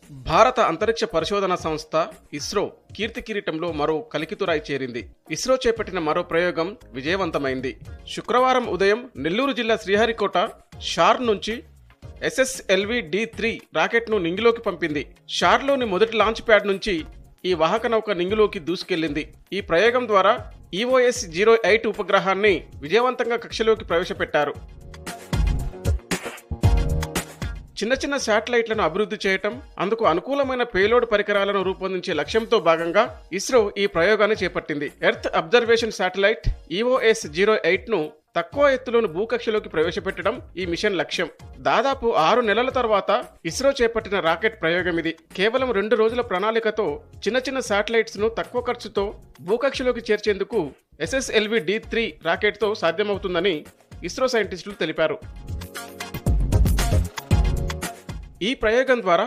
భారత అంతరిక్ష పరిశోధన సంస్థ ఇస్రో కీర్తి కిరీటంలో మరో కలికితురాయి చేరింది. ఇస్రో చేపట్టిన మరో ప్రయోగం విజయవంతమైంది. శుక్రవారం ఉదయం నెల్లూరు జిల్లా శ్రీహరికోట షార్ నుంచి SSLV-D3 రాకెట్ను నింగిలోకి పంపింది. షార్లోని మొదటి లాంచ్ ప్యాడ్ నుంచి ఈ వాహక నౌక నింగిలోకి దూసుకెళ్లింది. ఈ ప్రయోగం ద్వారా EOS-08 ఉపగ్రహాన్ని విజయవంతంగా కక్షలోకి ప్రవేశపెట్టారు. చిన్న చిన్న శాటిలైట్లను అభివృద్ధి చేయటం, అందుకు అనుకూలమైన పేలోడ్ పరికరాలను రూపొందించే లక్ష్యంతో భాగంగా ఇస్రో ఈ ప్రయోగాన్ని చేపట్టింది. ఎర్త్ అబ్జర్వేషన్ శాటిలైట్ EOS-08ను తక్కువ ఎత్తులోని భూకక్షలోకి ప్రవేశపెట్టడం ఈ మిషన్ లక్ష్యం. దాదాపు 6 నెలల తర్వాత ఇస్రో చేపట్టిన రాకెట్ ప్రయోగం ఇది. కేవలం 2 రోజుల ప్రణాళికతో చిన్న చిన్న శాటిలైట్స్ ను తక్కువ ఖర్చుతో భూకక్షలోకి చేర్చేందుకు SSLV-D3 రాకెట్తో సాధ్యమవుతుందని ఇస్రో సైంటిస్టులు తెలిపారు. ఈ ప్రయోగం ద్వారా